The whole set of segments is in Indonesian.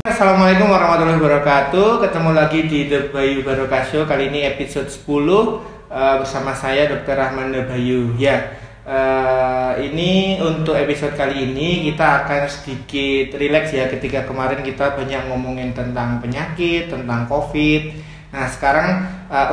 Assalamualaikum warahmatullahi wabarakatuh. Ketemu lagi di The Bayu Barokah Show. Kali ini episode 10 bersama saya Dr. Rahman Bayu. Ini untuk episode kali ini kita akan sedikit rileks ya. Ketika kemarin kita banyak ngomongin tentang penyakit, tentang COVID. Nah sekarang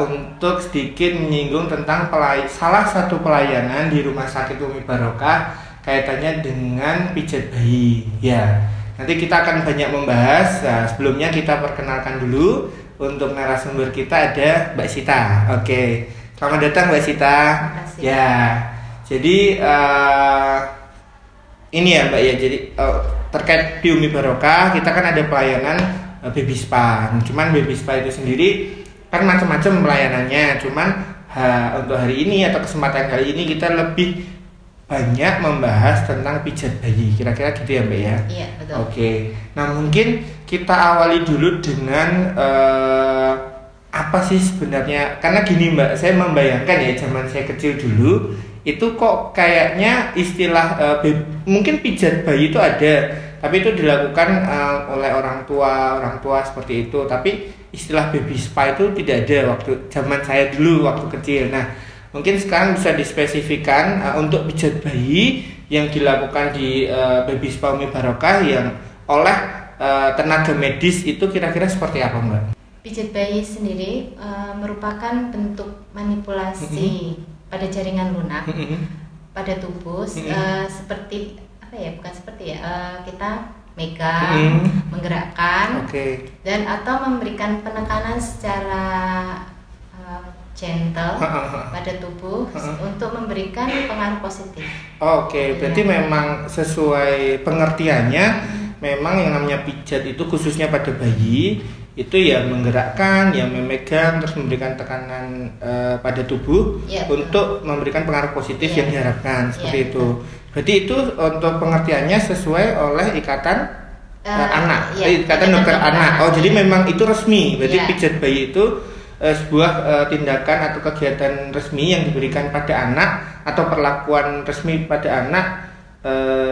untuk sedikit menyinggung tentang salah satu pelayanan di Rumah Sakit Umi Barokah kaitannya dengan pijat bayi. Ya. Nanti kita akan banyak membahas. Nah, sebelumnya kita perkenalkan dulu untuk narasumber kita ada Mbak Sita. Oke, selamat datang Mbak Sita. Ya, jadi ini ya Mbak ya. Jadi terkait di Umi Barokah kita kan ada pelayanan baby spa. Cuman baby spa itu sendiri kan macam-macam pelayanannya. Cuman untuk hari ini atau kesempatan kali ini kita lebih banyak membahas tentang pijat bayi, kira-kira gitu ya Mbak ya? Iya betul. Oke, nah mungkin kita awali dulu dengan apa sih sebenarnya? Karena gini Mbak, saya membayangkan ya zaman saya kecil dulu itu kok kayaknya istilah mungkin pijat bayi itu ada, tapi itu dilakukan oleh orang tua seperti itu. Tapi istilah baby spa itu tidak ada waktu zaman saya dulu waktu kecil. Nah mungkin sekarang bisa dispesifikan untuk pijat bayi yang dilakukan di baby spa Umi Barokah yang oleh tenaga medis itu kira-kira seperti apa Mbak? Pijat bayi sendiri merupakan bentuk manipulasi pada jaringan lunak pada tubuh seperti apa ya? Bukan seperti ya, kita megang, menggerakkan, dan atau memberikan penekanan secara gentle pada tubuh untuk memberikan pengaruh positif. Berarti memang sesuai pengertiannya, memang yang namanya pijat itu khususnya pada bayi itu ya menggerakkan, ya memegang, terus memberikan tekanan pada tubuh untuk memberikan pengaruh positif yang diharapkan seperti itu. Berarti itu untuk pengertiannya sesuai oleh ikatan anak, ikatan dokter anak. Jadi memang itu resmi. Berarti pijat bayi itu sebuah tindakan atau kegiatan resmi yang diberikan pada anak atau perlakuan resmi pada anak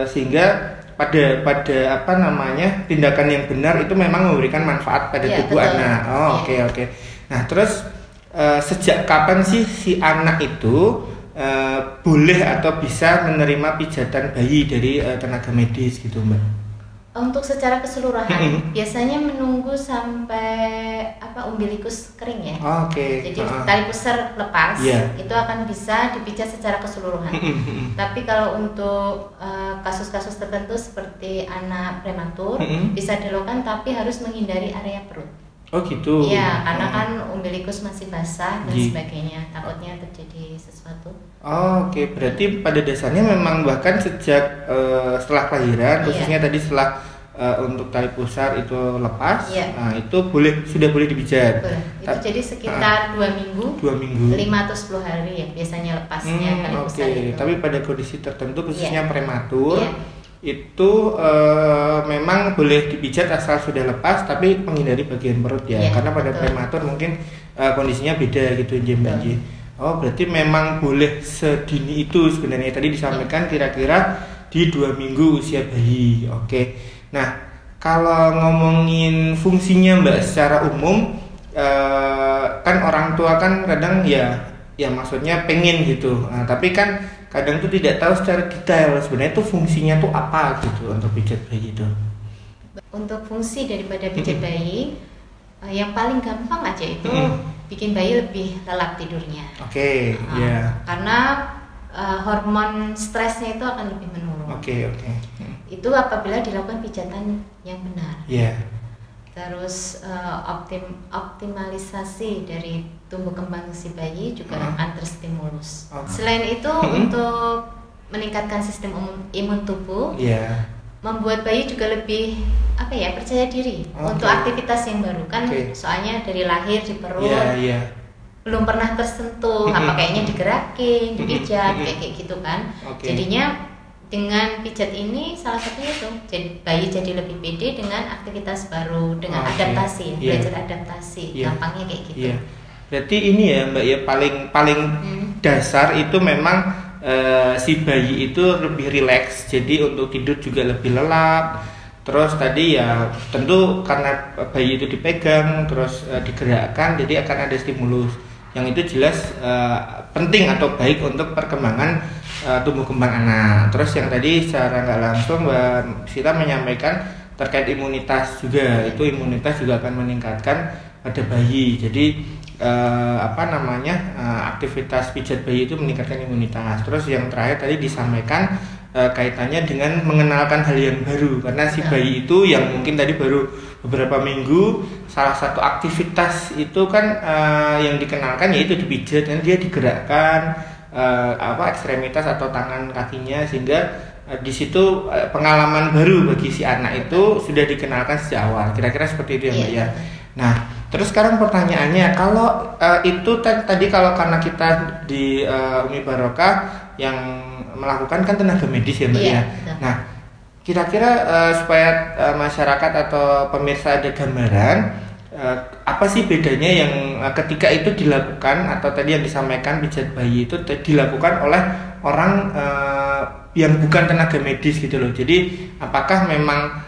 sehingga pada apa namanya tindakan yang benar itu memang memberikan manfaat pada tubuh anak. Oke. Nah terus sejak kapan sih si anak itu boleh atau bisa menerima pijatan bayi dari tenaga medis gitu Mbak? Untuk secara keseluruhan biasanya menunggu sampai umbilikus kering ya. Jadi tali pusar lepas itu akan bisa dipijat secara keseluruhan. Tapi kalau untuk kasus-kasus tertentu seperti anak prematur bisa dilakukan tapi harus menghindari area perut. Gitu. Iya, karena kan umbilikus masih basah dan sebagainya, takutnya terjadi sesuatu. Berarti pada dasarnya memang bahkan sejak setelah kelahiran, khususnya tadi setelah untuk tali pusar itu lepas, nah itu sudah boleh dipijat. Itu jadi sekitar 2 minggu, 5 atau 10 hari ya biasanya lepasnya tali pusar itu. Tapi pada kondisi tertentu khususnya prematur itu memang boleh dipijat asal sudah lepas, tapi menghindari bagian perut ya, karena pada prematur mungkin kondisinya beda gitu Mbak. Berarti memang boleh sedini itu sebenarnya. Tadi disampaikan kira-kira di 2 minggu usia bayi. Nah kalau ngomongin fungsinya Mbak secara umum, kan orang tua kan kadang ya maksudnya pengen gitu, tapi kan kadang tuh tidak tahu secara detail sebenarnya tuh fungsinya tuh apa gitu untuk pijat bayi itu. Untuk fungsi daripada pijat bayi yang paling gampang aja itu bikin bayi lebih lelap tidurnya. Karena hormon stresnya itu akan lebih menurun. Itu apabila dilakukan pijatan yang benar. Terus optimalisasi dari tumbuh kembang si bayi juga akan terstimulus. Selain itu untuk meningkatkan sistem imun tubuh, membuat bayi juga lebih percaya diri untuk aktivitas yang baru kan. Soalnya dari lahir di perut belum pernah tersentuh, kayaknya digerakin, dipijat kayak gitu kan. Jadinya dengan pijat ini salah satunya itu bayi jadi lebih pede dengan aktivitas baru, dengan adaptasi, belajar adaptasi, gampangnya kayak gitu. Berarti ini ya Mbak ya paling dasar itu memang si bayi itu lebih rileks, jadi untuk tidur juga lebih lelap, Terus tadi ya tentu karena bayi itu dipegang terus digerakkan, jadi akan ada stimulus yang itu jelas penting atau baik untuk perkembangan tumbuh kembang anak. Terus yang tadi secara nggak langsung Mbak Sita menyampaikan terkait imunitas juga, itu imunitas juga akan meningkatkan pada bayi. Jadi aktivitas pijat bayi itu meningkatkan imunitas. Terus yang terakhir tadi disampaikan kaitannya dengan mengenalkan hal yang baru, karena si bayi itu yang mungkin tadi baru beberapa minggu, salah satu aktivitas itu kan yang dikenalkan yaitu dipijat, dan dia digerakkan ekstremitas atau tangan kakinya, sehingga di situ pengalaman baru bagi si anak itu sudah dikenalkan sejak awal. Kira-kira seperti itu ya Mbak ya. Nah, terus sekarang pertanyaannya, kalau itu tadi kalau karena kita di Umi Barokah yang melakukan kan tenaga medis ya Mbak ya. Nah, kira-kira supaya masyarakat atau pemirsa ada gambaran apa sih bedanya yang ketika itu dilakukan, atau tadi yang disampaikan pijat bayi itu dilakukan oleh orang yang bukan tenaga medis gitu loh. Jadi apakah memang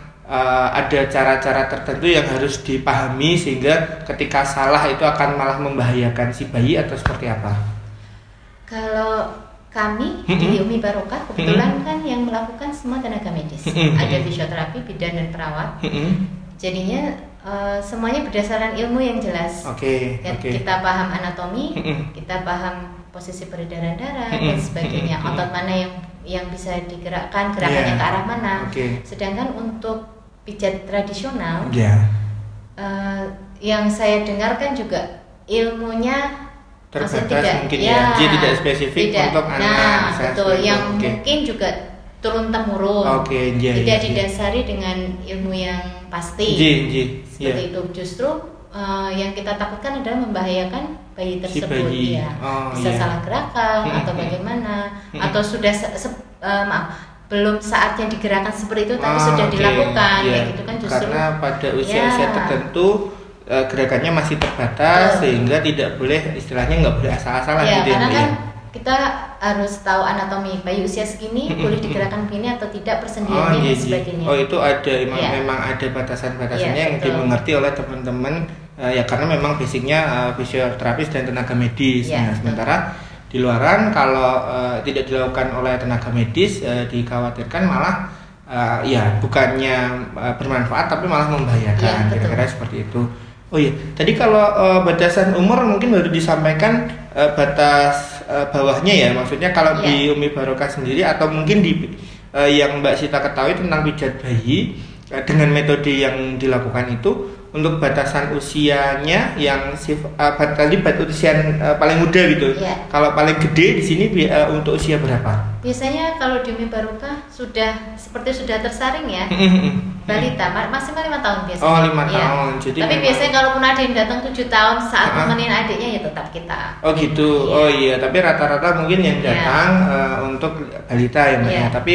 ada cara-cara tertentu yang harus dipahami sehingga ketika salah itu akan malah membahayakan si bayi, atau seperti apa? Kalau kami di Umi Barokah kebetulan kan yang melakukan semua tenaga medis, ada fisioterapi, bidan dan perawat. Jadinya semuanya berdasarkan ilmu yang jelas. Kita paham anatomi, kita paham posisi peredaran darah dan sebagainya, otot mana yang bisa digerakkan, gerakannya ke arah mana. Sedangkan untuk pijat tradisional, yang saya dengarkan juga ilmunya terbatas mungkin jadi tidak spesifik untuk anak. Betul, yang mungkin juga turun temurun, tidak didasari dengan ilmu yang pasti. Seperti itu, justru yang kita takutkan adalah membahayakan bayi tersebut, bisa salah gerakan atau bagaimana, atau sudah belum saatnya digerakkan seperti itu, tapi sudah dilakukan, kayak gitu kan justru. Karena pada usia-usia tertentu gerakannya masih terbatas, sehingga tidak boleh, istilahnya nggak boleh asal-asalan gitu karena kan kita harus tahu anatomi bayi usia segini boleh digerakkan begini atau tidak, persendiriannya dan sebagainya. Itu ada memang ada batasan-batasannya yang dimengerti oleh teman-teman ya, karena memang basicnya fisioterapis dan tenaga medis. Nah, sementara di luaran kalau tidak dilakukan oleh tenaga medis dikhawatirkan malah bukannya bermanfaat tapi malah membahayakan, kira-kira seperti itu. Oh iya, tadi kalau batasan umur mungkin baru disampaikan batas bawahnya ya, maksudnya kalau di Umi Barokah sendiri atau mungkin di yang Mbak Sita ketahui tentang pijat bayi dengan metode yang dilakukan itu, untuk batasan usianya yang tadi usia paling muda gitu. Kalau paling gede di sini untuk usia berapa? Biasanya kalau di Umi Barokah sudah tersaring ya. Balita maksimal 5 tahun biasanya. 5 tahun. Jadi tapi biasanya kalaupun ada yang datang 7 tahun saat nemenin adiknya ya tetap kita. Oh gitu. Oh iya, tapi rata-rata mungkin yang datang untuk balita ya Mbak ya. Tapi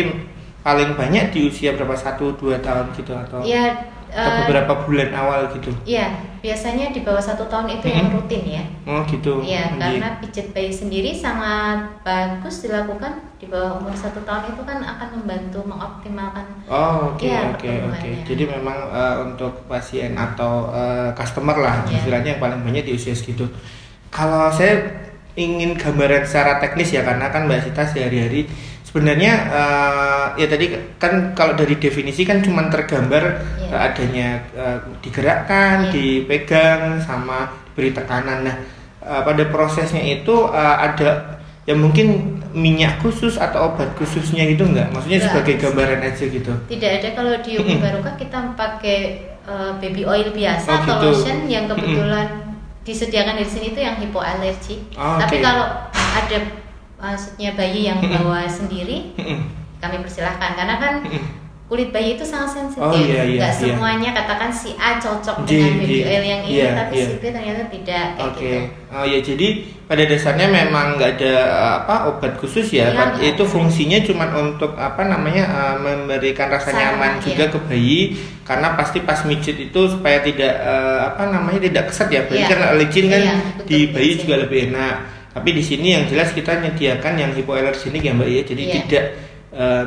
paling banyak di usia berapa, 1-2 tahun gitu atau atau beberapa bulan awal gitu? Iya, biasanya di bawah 1 tahun itu yang rutin ya. Oh gitu. Iya, karena pijat bayi sendiri sangat bagus dilakukan di bawah umur 1 tahun, itu kan akan membantu mengoptimalkan. Oke. Jadi memang untuk pasien atau customer lah istilahnya yang paling banyak di usia segitu. Kalau saya ingin gambaran secara teknis ya, karena kan Mbak Sita sehari-hari sebenarnya ya tadi kan kalau dari definisi kan cuma tergambar adanya digerakkan, dipegang, sama diberi tekanan. Nah, pada prosesnya itu ada yang mungkin minyak khusus atau obat khususnya gitu nggak? Maksudnya sebagai gambaran aja gitu? Tidak ada. Kalau di Umi Barokah kita pakai baby oil biasa atau lotion yang kebetulan disediakan di sini itu yang hipoalergi. Tapi kalau ada maksudnya bayi yang bawa sendiri, kami persilahkan, karena kan kulit bayi itu sangat sensitif. Nggak semuanya katakan si A cocok dengan baby oil yang ini, tapi si B ternyata tidak kayak gitu. Jadi pada dasarnya memang nggak ada obat khusus ya. Itu fungsinya cuma untuk memberikan rasa nyaman juga ke bayi, karena pasti pas mijit itu supaya tidak tidak keset ya. Bayi kan lecin kan, di bayi juga lebih enak. Tapi di sini yang jelas kita menyediakan yang hipoalergenik ya Mbak ya, jadi tidak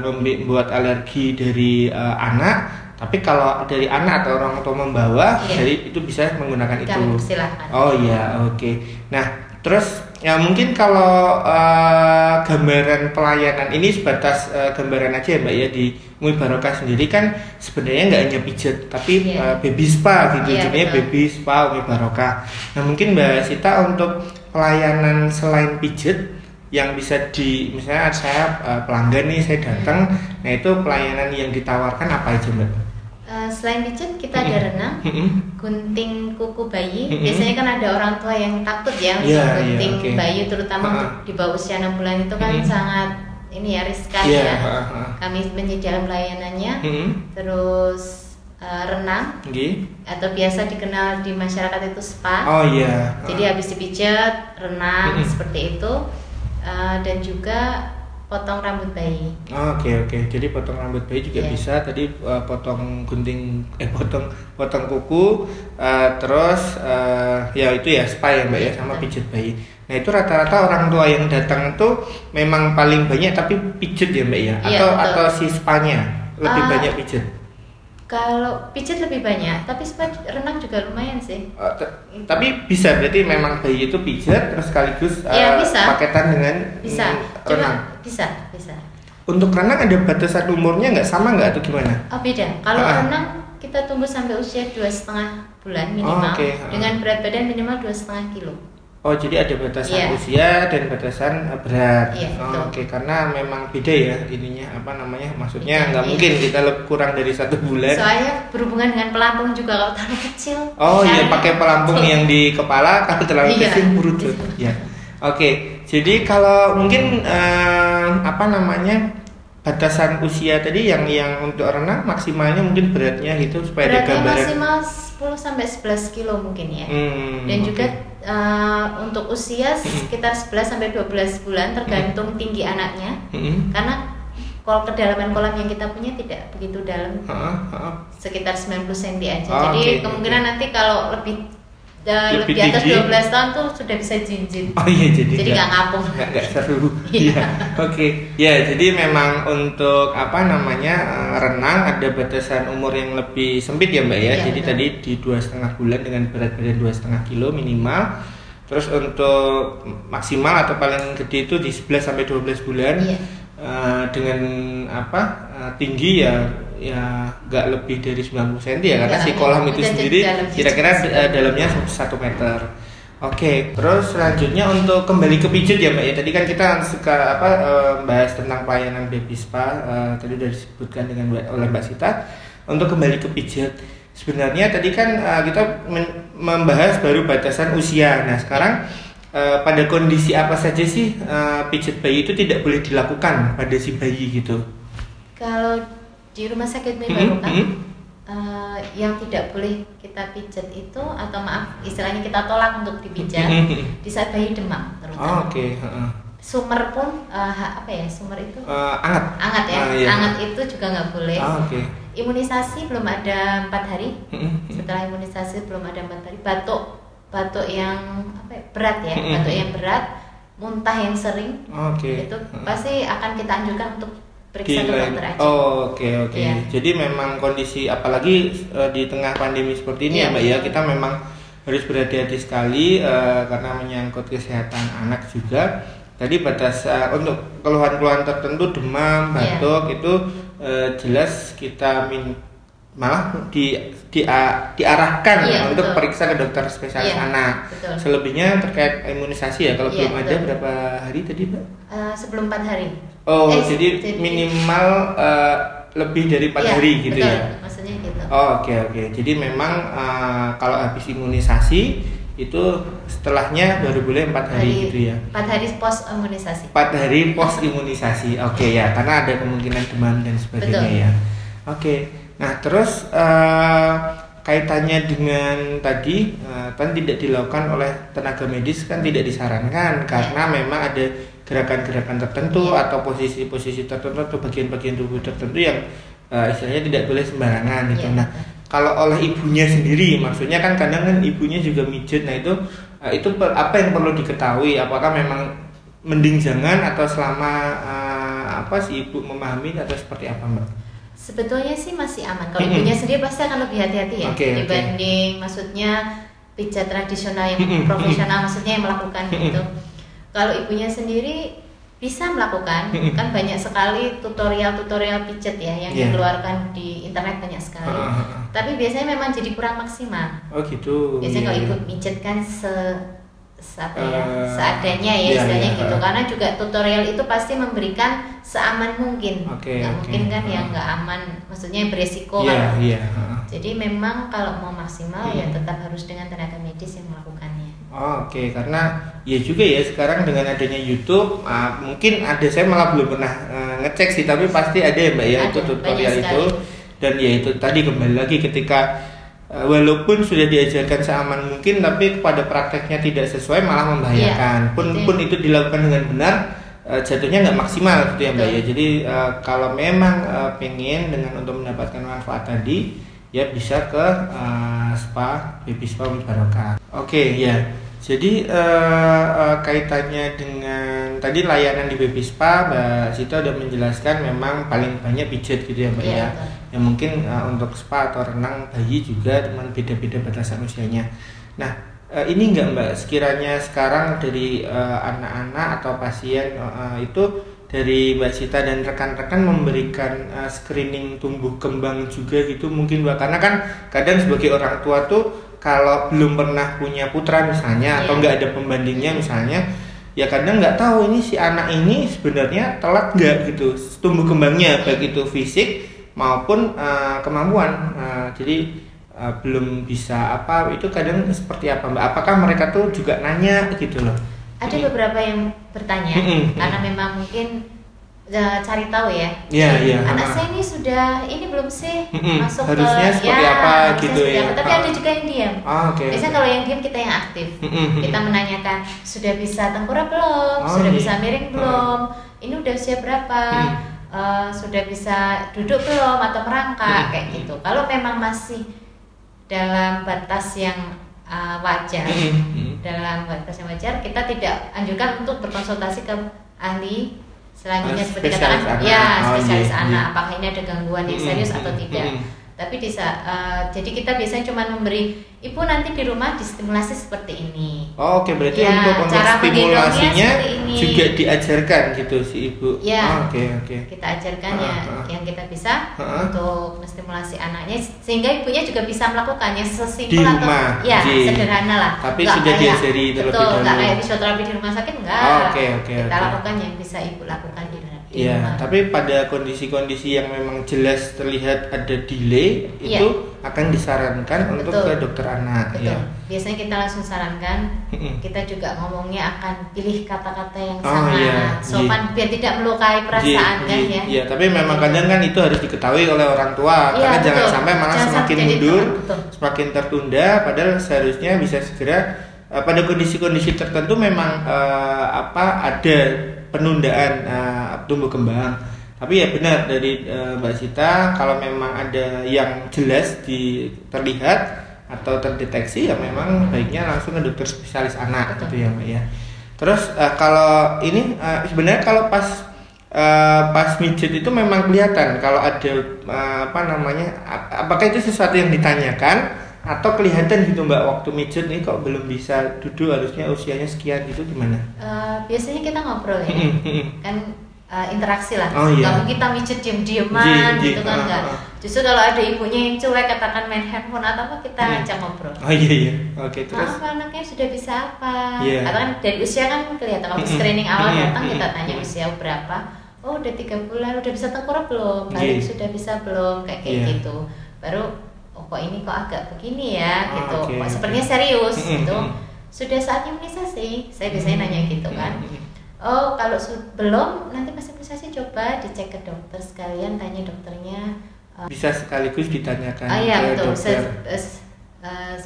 membuat alergi dari anak, Tapi kalau dari anak atau orang tua membawa, jadi itu bisa menggunakan itu. Silakan. Oh iya, oke. Nah, terus ya mungkin kalau gambaran pelayanan ini sebatas gambaran aja ya Mbak ya, di Umi Barokah sendiri kan sebenarnya nggak hanya pijat tapi baby spa gitu, jadinya baby spa Umi Barokah. Nah mungkin Mbak Sita untuk pelayanan selain pijat yang bisa misalnya saya pelanggan nih, saya datang, nah itu pelayanan yang ditawarkan apa aja Mbak? Selain pijat kita ada renang, gunting kuku bayi. Biasanya kan ada orang tua yang takut ya untuk gunting bayi, terutama untuk di bawah usia 6 bulan itu kan sangat ini ya riskan ya. Kami menyediakan pelayanannya. Terus renang atau biasa dikenal di masyarakat itu spa. Jadi habis dipijat renang seperti itu. Dan juga potong rambut bayi. Oke. Jadi potong rambut bayi juga bisa. Tadi potong gunting, potong kuku, terus ya itu ya spa ya Mbak ya, sama pijat bayi. Nah itu rata-rata orang tua yang datang itu memang paling banyak tapi pijat ya Mbak ya, atau si spanya lebih banyak pijat? Kalau pijat lebih banyak, tapi spa renang juga lumayan sih. Tapi bisa berarti memang bayi itu pijat terus sekaligus paketan dengan renang. Bisa. Untuk renang ada batasan umurnya nggak, sama nggak atau gimana? Oh beda. Kalau renang kita tunggu sampai usia 2,5 bulan minimal, dengan berat badan minimal 2,5 kilo. Oh jadi ada batasan usia dan batasan berat. Oke, karena memang beda ya ininya maksudnya nggak mungkin kita kurang dari 1 bulan. Soalnya berhubungan dengan pelampung juga, kalau terlalu kecil. Oh iya, pakai pelampung yang di kepala, kalau terlalu kecil berujut. Ya. Oke, jadi kalau mungkin batasan usia tadi yang untuk renang maksimalnya mungkin beratnya gitu supaya ada gambaran. Beratnya maksimal 10 sampai 11 kilo mungkin ya. Dan juga untuk usia sekitar 11 sampai 12 bulan tergantung tinggi anaknya. Karena kalau kedalaman kolam yang kita punya tidak begitu dalam. Sekitar 90 cm aja. Jadi kemungkinan nanti kalau lebih di atas 12 tahun tuh sudah bisa jinjit. Oh iya, jadi nggak ngapung. Nggak seru. Iya. Oke. Ya, jadi memang untuk renang ada batasan umur yang lebih sempit ya Mbak ya. Jadi tadi di 2,5 bulan dengan berat badan 2,5 kilo minimal. Terus untuk maksimal atau paling gede itu di 11 sampai 12 bulan. Dengan tinggi ya nggak lebih dari 90 cm ya, karena si kolam itu sendiri kira-kira dalamnya 1 meter. Oke, terus selanjutnya untuk kembali ke pijat ya Mbak ya. Tadi kan kita suka bahas tentang pelayanan baby spa, tadi sudah disebutkan oleh Mbak Sita. Untuk kembali ke pijat, sebenarnya tadi kan kita membahas baru batasan usia. Nah sekarang pada kondisi apa saja sih pijat bayi itu tidak boleh dilakukan pada si bayi gitu? Kalau di rumah sakit Umi Barokah yang tidak boleh kita pijat itu, atau maaf istilahnya kita tolak untuk dipijat di saat bayi demam terutama. Sumber pun sumber itu hangat ya. Hangat itu juga nggak boleh. Imunisasi belum ada 4 hari. Setelah imunisasi belum ada 4 hari. Batuk yang berat ya, batuk yang berat, muntah yang sering, itu pasti akan kita anjurkan untuk periksa ke dokter aja. Oke. Ya. Jadi memang kondisi apalagi di tengah pandemi seperti ini ya Mbak ya, kita memang harus berhati-hati sekali karena menyangkut kesehatan anak juga. Tadi batas untuk keluhan-keluhan tertentu, demam, batuk itu jelas kita malah diarahkan untuk periksa ke dokter spesialis anak. Betul. Selebihnya terkait imunisasi ya, kalau belum ada berapa hari tadi Mbak? Sebelum 4 hari. Jadi minimal lebih dari 4 hari gitu ya? Maksudnya gitu. Oke. Jadi memang kalau habis imunisasi itu setelahnya baru boleh 4 hari gitu ya? 4 hari post imunisasi. 4 hari post imunisasi, oke ya, karena ada kemungkinan demam dan sebagainya ya. Oke. Nah terus kaitannya dengan tadi kan tidak dilakukan oleh tenaga medis, kan tidak disarankan karena memang ada gerakan-gerakan tertentu atau posisi-posisi tertentu atau bagian-bagian tubuh tertentu yang istilahnya tidak boleh sembarangan gitu. Nah kalau oleh ibunya sendiri, maksudnya kan kadang kan ibunya juga mijet, nah itu apa yang perlu diketahui? Apakah memang mending jangan atau selama si ibu memahami atau seperti apa Mbak? Sebetulnya sih masih aman. Kalau ibunya sendiri pasti akan lebih hati-hati ya dibanding maksudnya pijat tradisional yang profesional, maksudnya yang melakukan gitu. Kalau ibunya sendiri bisa melakukan, kan banyak sekali tutorial pijat ya yang dikeluarkan di internet, banyak sekali. Tapi biasanya memang jadi kurang maksimal. Oh gitu. Biasanya kalau ibu pijat kan seadanya ya istilahnya gitu, karena juga tutorial itu pasti memberikan seaman mungkin, mungkin kan yang nggak aman, maksudnya beresiko kan. Jadi memang kalau mau maksimal ya tetap harus dengan tenaga medis yang melakukannya. Karena ya juga ya sekarang dengan adanya YouTube, mungkin ada, saya malah belum pernah ngecek sih, tapi pasti ada ya Mbak ya itu tutorial itu. Dan ya itu tadi kembali lagi ketika walaupun sudah diajarkan seaman mungkin, tapi pada prakteknya tidak sesuai malah membahayakan. Pun itu dilakukan dengan benar, jatuhnya nggak maksimal gitu ya Mbak ya. Jadi kalau memang pengen dengan untuk mendapatkan manfaat tadi, ya bisa ke spa Baby Spa Barokah. Jadi kaitannya dengan tadi layanan di Baby Spa, Mbak Sita udah menjelaskan memang paling banyak pijat gitu ya Mbak ya. Yang mungkin untuk spa atau renang bayi juga teman beda-beda batasan usianya. Nah, ini enggak Mbak, sekiranya sekarang dari anak-anak atau pasien itu dari Mbak Sita dan rekan-rekan memberikan screening tumbuh kembang juga gitu mungkin Mbak, karena kan kadang sebagai orang tua tuh kalau belum pernah punya putra misalnya atau nggak ada pembandingnya misalnya, ya kadang nggak tahu ini si anak ini sebenarnya telat nggak gitu tumbuh kembangnya, baik itu fisik maupun kemampuan. Jadi belum bisa apa itu kadang seperti apa Mbak? Apakah mereka tuh juga nanya gitu loh? Ada beberapa yang bertanya karena memang mungkin cari tahu ya. Anak saya ini sudah ini belum sih masuk harusnya ke seperti apa gitu ya. Tapi ada juga yang diam. Biasanya kalau yang diam kita yang aktif. Kita menanyakan sudah bisa tengkurap belum, sudah bisa miring belum, ini udah usia berapa, sudah bisa duduk belum atau merangkak kayak gitu. Kalau memang masih dalam batas yang wajar, kita tidak anjurkan untuk berkonsultasi ke ahli selanjutnya seperti katakan spesialis anak, apakah ini ada gangguan yang serius atau tidak. Tapi jadi kita biasanya cuma memberi ibu nanti di rumah distimulasi seperti ini. Berarti untuk stimulasinya juga diajarkan gitu si ibu. Kita ajarkan yang kita bisa untuk menstimulasi anaknya sehingga ibunya juga bisa melakukannya sesimpel atau sederhana lah. Tapi sudah diajari terlebih dahulu. Nggak kayak fisioterapi di rumah sakit enggak. Kita lakukan yang bisa ibu lakukan di rumah. Tapi pada kondisi-kondisi yang memang jelas terlihat ada delay itu akan disarankan untuk ke dokter anak. Biasanya kita langsung sarankan. Kita juga ngomongnya akan pilih kata-kata yang sangat sopan biar tidak melukai perasaan kan ya. Tapi memang kadang kan itu harus diketahui oleh orang tua karena jangan sampai malah semakin mundur, semakin tertunda. Padahal seharusnya bisa segera pada kondisi-kondisi tertentu memang ada penundaan tumbuh kembang. Tapi ya benar dari Mbak Sita, kalau memang ada yang jelas terlihat atau terdeteksi ya memang baiknya langsung ke dokter spesialis anak gitu ya Mbak ya. Terus kalau ini sebenarnya kalau pas midget itu memang kelihatan kalau ada apakah itu sesuatu yang ditanyakan atau kelihatan gitu Mbak waktu midget nih kok belum bisa duduk, harusnya usianya sekian gitu gimana? Biasanya kita ngobrol ya, kan interaksi lah. Nggak mungkin kita midget diem-dieman gitu kan nggak. Justru kalau ada ibunya yang cuek katakan main handphone atau apa kita ajak ngobrol. Terus anaknya sudah bisa apa? Karena kan dari usia kan kelihatan. Kalau screening awal datang kita tanya usia berapa. Oh udah 3 bulan, udah bisa tengkurap belum? Balik sudah bisa belum? Kayak gitu. Baru kok ini kok agak begini ya gitu, kok sepertinya serius gitu, sudah saatnya imunisasi. Saya biasanya nanya gitu kan. Kalau belum, nanti pas imunisasi coba dicek ke dokter sekalian, tanya dokternya. Bisa sekaligus ditanyakan ke dokter.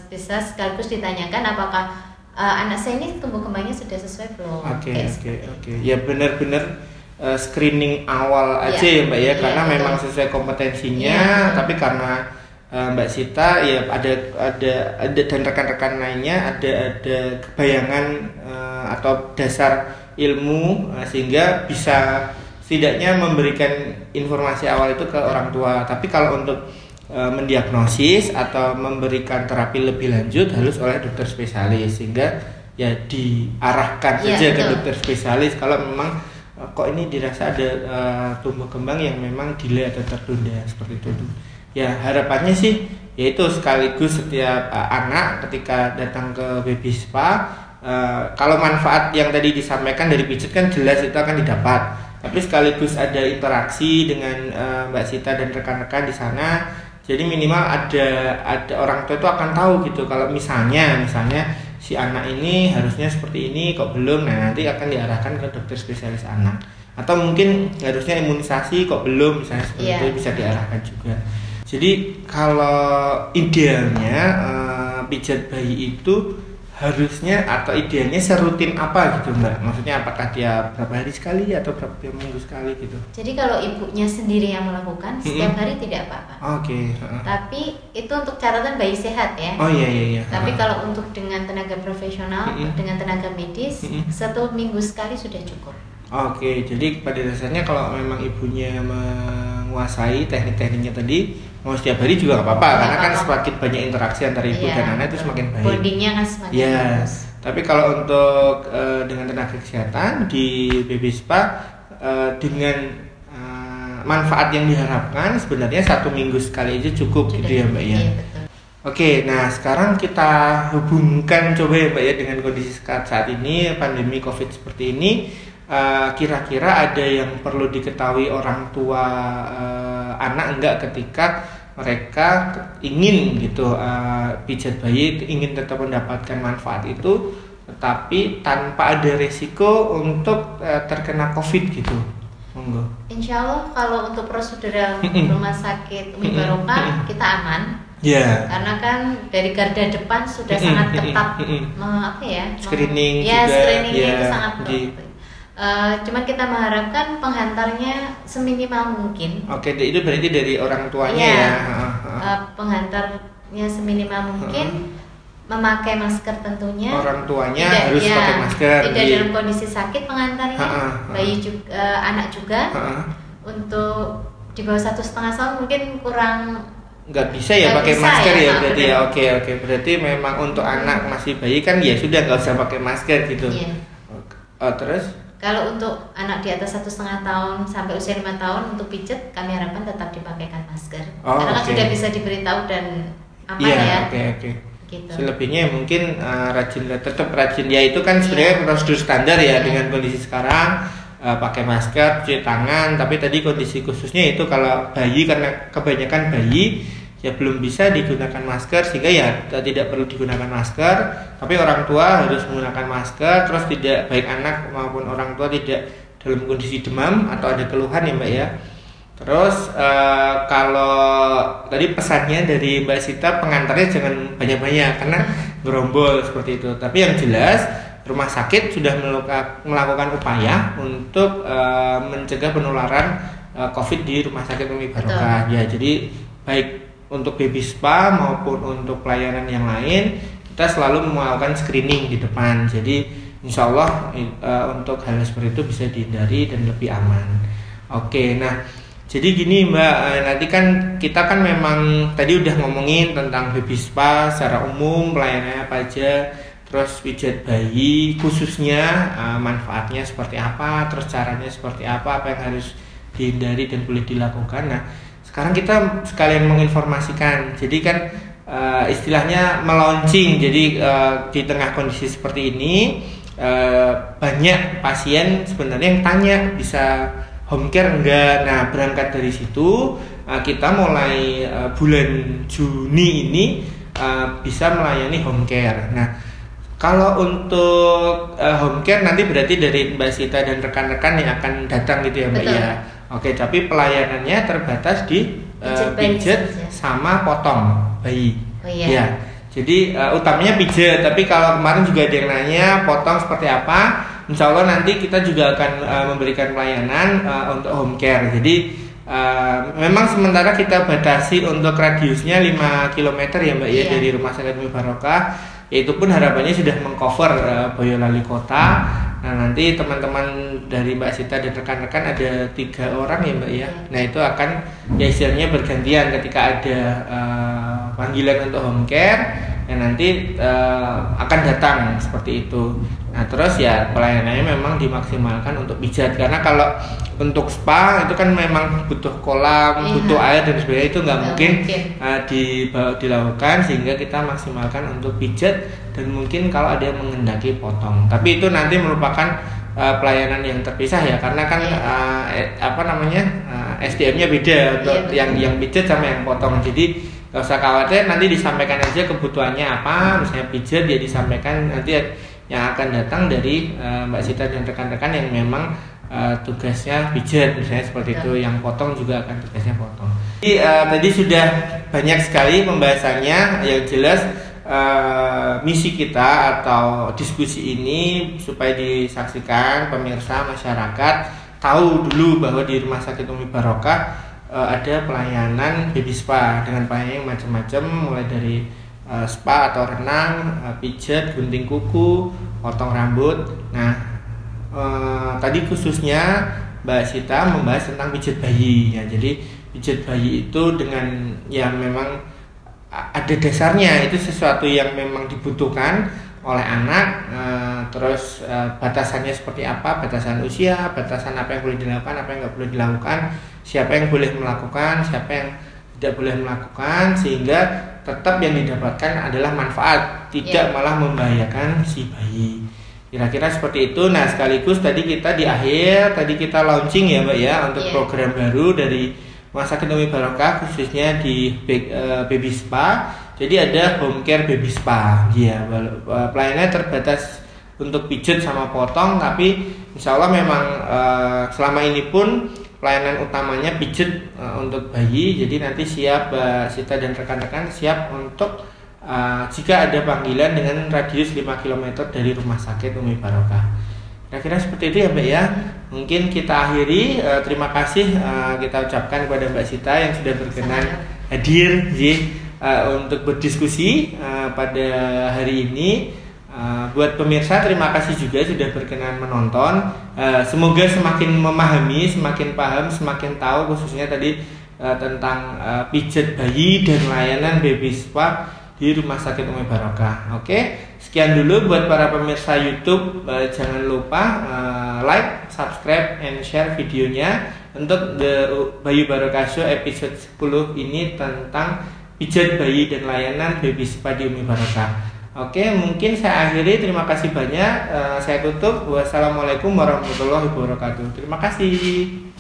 Bisa sekaligus ditanyakan apakah anak saya ini tumbuh kembangnya sudah sesuai belum. Ya benar-benar screening awal aja ya Mbak ya, karena memang sesuai kompetensinya. Tapi karena Mbak Sita ya ada dan rekan-rekan lainnya ada kebayangan atau dasar ilmu sehingga bisa setidaknya memberikan informasi awal itu ke orang tua. Tapi kalau untuk mendiagnosis atau memberikan terapi lebih lanjut harus oleh dokter spesialis, sehingga ya diarahkan saja ke dokter spesialis kalau memang kok ini dirasa ada tumbuh kembang yang memang delay atau tertunda seperti itu. Ya harapannya sih yaitu sekaligus setiap anak ketika datang ke baby spa, kalau manfaat yang tadi disampaikan dari pijat kan jelas itu akan didapat, tapi sekaligus ada interaksi dengan Mbak Sita dan rekan-rekan di sana. Jadi minimal ada orang tua itu akan tahu gitu kalau misalnya si anak ini harusnya seperti ini kok belum, nah nanti akan diarahkan ke dokter spesialis anak. Atau mungkin harusnya imunisasi kok belum, misalnya seperti itu bisa diarahkan juga. Jadi kalau idealnya pijat bayi itu harusnya atau idealnya serutin apa gitu Mbak? Maksudnya apakah dia berapa hari sekali atau berapa minggu sekali gitu? Jadi kalau ibunya sendiri yang melakukan setiap hari tidak apa-apa. Oke. Tapi itu untuk catatan bayi sehat ya. Oh iya. Tapi kalau untuk dengan tenaga profesional, dengan tenaga medis, 1 minggu sekali sudah cukup. Oke, jadi pada dasarnya kalau memang ibunya menguasai teknik-tekniknya tadi, mau setiap hari juga nggak apa-apa, karena kan semakin banyak interaksi antara ibu dan anak itu semakin baik. Bondingnya kan semakin bagus. Tapi kalau untuk dengan tenaga kesehatan di baby spa dengan manfaat yang diharapkan sebenarnya 1 minggu sekali aja cukup gitu ya Mbak ya. Iya, betul. Oke, nah sekarang kita hubungkan coba ya Mbak ya dengan kondisi saat ini pandemi COVID seperti ini. Kira-kira ada yang perlu diketahui orang tua anak enggak ketika mereka ingin gitu pijat bayi, ingin tetap mendapatkan manfaat itu tetapi tanpa ada resiko untuk terkena COVID gitu? Monggo. Insya Allah kalau untuk prosedural rumah sakit Umi Barokah kita aman. Karena kan dari garda depan sudah sangat ketat screening screeningnya itu sangat ketat. Cuman kita mengharapkan penghantarnya seminimal mungkin. Oke, itu berarti dari orang tuanya ya. Penghantarnya seminimal mungkin, memakai masker tentunya. Orang tuanya harus pakai masker. Tidak dalam kondisi sakit pengantarnya, bayi juga, anak juga. Untuk di bawah 1,5 tahun mungkin kurang. Nggak bisa ya pakai masker ya berarti ya. Oke, berarti memang untuk anak masih bayi kan ya sudah nggak usah pakai masker gitu. Terus? Kalau untuk anak di atas 1,5 tahun sampai usia 5 tahun untuk pijat kami harapkan tetap dipakaikan masker. Karena kan sudah bisa diberitahu dan aman ya. Oke. Gitu. Selebihnya mungkin tetap rajin ya, itu kan sebenarnya prosedur standar ya dengan kondisi sekarang, pakai masker, cuci tangan. Tapi tadi kondisi khususnya itu kalau bayi, karena kebanyakan bayi ya belum bisa digunakan masker sehingga ya tidak perlu digunakan masker, tapi orang tua harus menggunakan masker. Terus tidak baik anak maupun orang tua tidak dalam kondisi demam atau ada keluhan ya Mbak ya. Terus kalau tadi pesannya dari Mbak Sita, pengantarnya jangan banyak-banyak karena gerombol seperti itu. Tapi yang jelas rumah sakit sudah melakukan upaya untuk mencegah penularan COVID di rumah sakit Umi Barokah. Ya, jadi baik untuk baby spa maupun untuk pelayanan yang lain kita selalu melakukan screening di depan. Jadi insya Allah untuk hal seperti itu bisa dihindari dan lebih aman. Oke, nah jadi gini Mbak, nanti kan kita kan memang tadi udah ngomongin tentang baby spa secara umum, pelayanannya apa aja, terus pijat bayi khususnya manfaatnya seperti apa, terus caranya seperti apa yang harus dihindari dan boleh dilakukan. Nah sekarang kita sekalian menginformasikan, jadi kan istilahnya melaunching. Jadi di tengah kondisi seperti ini banyak pasien sebenarnya yang tanya bisa home care enggak. Nah berangkat dari situ kita mulai bulan Juni ini bisa melayani home care. Nah kalau untuk home care nanti berarti dari Mbak Sita dan rekan-rekan yang akan datang gitu ya Mbak ya. Oke, tapi pelayanannya terbatas di pijat sama potong bayi. Ya, jadi utamanya pijat. Tapi kalau kemarin juga ada yang nanya potong seperti apa, insya Allah nanti kita juga akan memberikan pelayanan untuk home care. Jadi memang sementara kita batasi untuk radiusnya 5 km ya Mbak ya dari Rumah Sakit Umi Barokah. Itu pun harapannya sudah mengcover Boyolali Kota. Nah nanti teman-teman dari Mbak Sita dan rekan-rekan ada 3 orang ya Mbak ya. Nah itu akan ya istilahnya bergantian ketika ada panggilan untuk home care, ya nanti akan datang seperti itu. Nah terus ya pelayanannya memang dimaksimalkan untuk pijat, karena kalau untuk spa itu kan memang butuh kolam, butuh air dan sebagainya, itu nggak mungkin dilakukan, sehingga kita maksimalkan untuk pijat dan mungkin kalau ada yang mengendaki potong. Tapi itu nanti merupakan pelayanan yang terpisah ya, karena kan SDM-nya beda untuk yang pijat sama yang potong. Jadi nggak usah khawatir, nanti disampaikan aja kebutuhannya apa, misalnya pijat ya disampaikan nanti yang akan datang dari Mbak Sita dan rekan-rekan yang memang tugasnya pijat misalnya seperti itu, yang potong juga akan tugasnya potong. Jadi tadi sudah banyak sekali pembahasannya, yang jelas misi kita atau diskusi ini supaya disaksikan pemirsa masyarakat tahu dulu bahwa di Rumah Sakit Umi Barokah ada pelayanan baby spa dengan pelayanan yang macam-macam, mulai dari spa atau renang, pijat, gunting kuku, potong rambut. Nah tadi khususnya Mbak Sita membahas tentang pijat bayi ya. Jadi pijat bayi itu dengan yang memang ada dasarnya, itu sesuatu yang memang dibutuhkan oleh anak. Terus batasannya seperti apa, batasan usia, batasan apa yang boleh dilakukan, apa yang nggak boleh dilakukan, siapa yang boleh melakukan, siapa yang tidak boleh melakukan, sehingga tetap yang didapatkan adalah manfaat, tidak malah membahayakan si bayi. Kira-kira seperti itu. Nah sekaligus tadi kita di akhir tadi kita launching ya Mbak ya untuk program baru dari Rumah Sakit Umi Barokah, khususnya di baby spa. Jadi ada home care baby spa ya, pelayanannya terbatas untuk pijat sama potong, tapi insya Allah memang selama ini pun pelayanan utamanya pijat untuk bayi. Jadi nanti siap Sita dan rekan-rekan siap untuk jika ada panggilan dengan radius 5 km dari Rumah Sakit Umi Barokah. Kira-kira seperti itu ya Mbak ya. Mungkin kita akhiri, terima kasih kita ucapkan kepada Mbak Sita yang sudah berkenan hadir untuk berdiskusi pada hari ini. Buat pemirsa terima kasih juga sudah berkenan menonton. Semoga semakin memahami, semakin paham, semakin tahu khususnya tadi tentang pijat bayi dan layanan baby spa di Rumah Sakit Umi Barokah. Oke, sekian dulu buat para pemirsa YouTube. Jangan lupa like, subscribe, and share videonya untuk The Bayu Barokah Show episode 10 ini tentang pijat bayi dan layanan baby spa di Umi Barokah. Oke, mungkin saya akhiri. Terima kasih banyak. Saya tutup. Wassalamualaikum warahmatullahi wabarakatuh. Terima kasih.